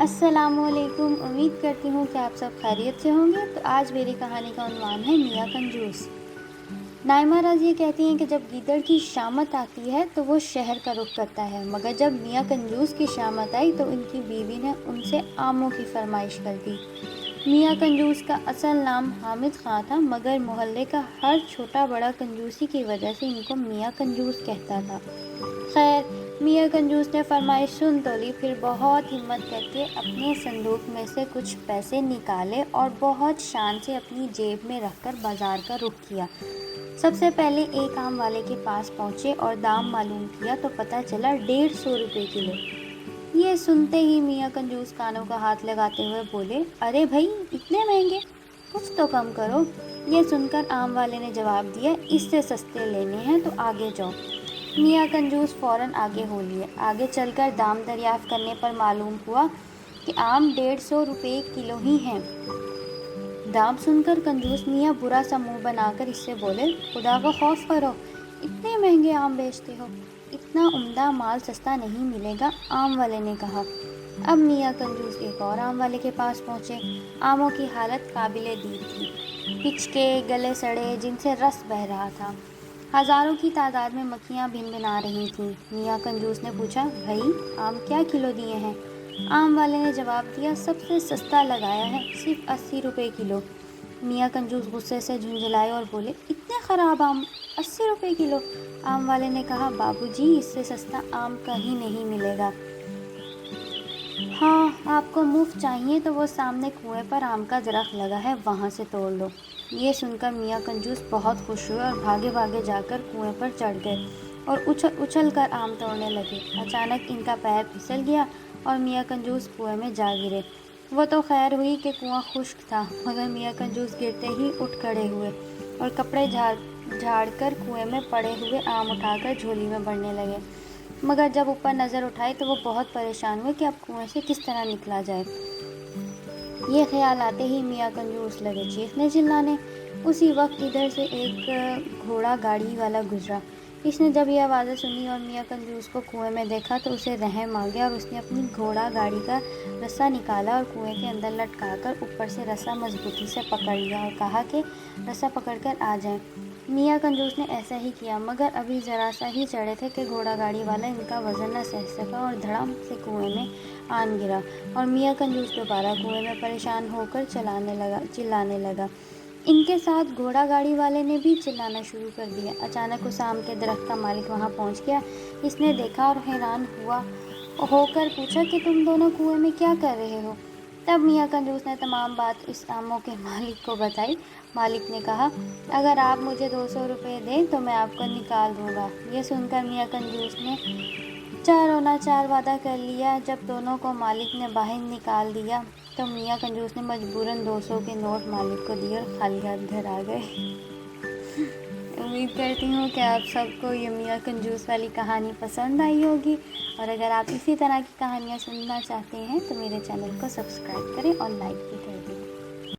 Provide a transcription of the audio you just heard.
السلام علیکم، امید کرتی ہوں کہ آپ سب خیریت سے ہوں گے۔ تو آج میری کہانی کا عنوان ہے میاں کنجوس۔ نائمہ راز یہ کہتی ہیں کہ جب گیدڑ کی شامت آتی ہے تو وہ شہر کا رخ کرتا ہے، مگر جب میاں کنجوس کی شامت آئی تو ان کی بیوی نے ان سے آموں کی فرمائش کر دی۔ میاں کنجوس کا اصل نام حامد خان تھا، مگر محلے کا ہر چھوٹا بڑا کنجوسی کی وجہ سے ان کو میاں کنجوس کہتا تھا۔ خیر، میاں کنجوس نے فرمائش سن تو لی، پھر بہت ہمت کر کے اپنے صندوق میں سے کچھ پیسے نکالے اور بہت شان سے اپنی جیب میں رکھ کر بازار کا رخ کیا۔ سب سے پہلے ایک آم والے کے پاس پہنچے اور دام معلوم کیا تو پتہ چلا 150 روپے کلو۔ یہ سنتے ہی میاں کنجوس کانوں کا ہاتھ لگاتے ہوئے بولے، ارے بھائی، اتنے مہنگے، کچھ تو کم کرو۔ یہ سن کر آم والے نے جواب دیا، اس سے سستے لینے ہیں تو آگے جاؤ۔ میاں کنجوس فوراً آگے ہو لیے۔ آگے چل کر دام دریافت کرنے پر معلوم ہوا کہ آم 150 روپے کلو ہی ہیں۔ دام سن کر کنجوس میاں برا سا منہ بنا کر اس سے بولے، خدا کا خوف کرو، اتنے مہنگے آم بیچتے ہو، اتنا عمدہ مال سستا نہیں ملے گا۔ آم والے نے کہا۔ اب میاں کنجوس ایک اور آم والے کے پاس پہنچے۔ آموں کی حالت قابل دید تھی، پچکے، گلے سڑے، جن سے رس بہہ رہا تھا۔ ہزاروں کی تعداد میں مکھیاں بھن رہی تھیں۔ میاں کنجوس نے پوچھا، بھائی، آم کیا کلو دیے ہیں؟ آم والے نے جواب دیا، سب سے سستا لگایا ہے، صرف 80 روپے کلو۔ میاں کنجوس غصے سے جھنجھلائے اور بولے، اتنے خراب آم 80 روپے کلو؟ آم والے نے کہا، بابو جی، اس سے سستا آم کہیں نہیں ملے گا۔ ہاں، آپ کو مفت چاہیے تو وہ سامنے کنویں پر آم کا درخت لگا ہے، وہاں سے توڑ لو۔ یہ سن کر میاں کنجوس بہت خوش ہوئے اور بھاگے بھاگے جا کر کنویں پر چڑھ گئے اور اچھل اچھل کر آم توڑنے لگے۔ اچانک ان کا پیر پھسل گیا اور میاں کنجوس کنویں میں جا گرے۔ وہ تو خیر ہوئی کہ کنواں خشک تھا، مگر میاں کنجوس گرتے ہی اٹھ کھڑے ہوئے اور کپڑے جھاڑ کر کنویں میں پڑے ہوئے آم اٹھا کر جھولی میں بھرنے لگے۔ مگر جب اوپر نظر اٹھائی تو وہ بہت پریشان ہوئے کہ اب کنویں سے کس طرح نکلا جائے۔ یہ خیال آتے ہی میاں کنجوس لگے چیخنے چلانے۔ اسی وقت ادھر سے ایک گھوڑا گاڑی والا گزرا۔ اس نے جب یہ آوازیں سنی اور میاں کنجوس کو کنویں میں دیکھا تو اسے رحم آ گیا اور اس نے اپنی گھوڑا گاڑی کا رسا نکالا اور کنویں کے اندر لٹکا کر اوپر سے رسا مضبوطی سے پکڑ لیا اور کہا کہ رسا پکڑ کر آ جائیں۔ میاں کنجوس نے ایسا ہی کیا، مگر ابھی ذرا سا ہی چڑھے تھے کہ گھوڑا گاڑی والا ان کا وزن نہ سہ سکا اور دھڑام سے کنویں میں آن گرا اور میاں کنجوس دوبارہ کنویں میں پریشان ہو کر چلانے لگا۔ ان کے ساتھ گھوڑا گاڑی والے نے بھی چلانا شروع کر دیا۔ اچانک اس آم کے درخت کا مالک وہاں پہنچ گیا۔ اس نے دیکھا اور حیران ہو کر پوچھا کہ تم دونوں کنویں میں کیا کر رہے ہو؟ تب میاں کنجوس نے تمام بات اس آموں کے مالک کو بتائی۔ مالک نے کہا، اگر آپ مجھے 200 روپے دیں تو میں آپ کو نکال دوں گا۔ یہ سن کر میاں کنجوس نے چاروں ناچار وعدہ کر لیا۔ جب دونوں کو مالک نے باہر نکال دیا تو میاں کنجوس نے مجبوراً 200 کے نوٹ مالک کو دیے اور خالی ہاتھ گھر آ گئے۔ امید کرتی ہوں کہ آپ سب کو یہ میاں کنجوس والی کہانی پسند آئی ہوگی، اور اگر آپ اسی طرح کی کہانیاں سننا چاہتے ہیں تو میرے چینل کو سبسکرائب کریں اور لائک بھی کریں۔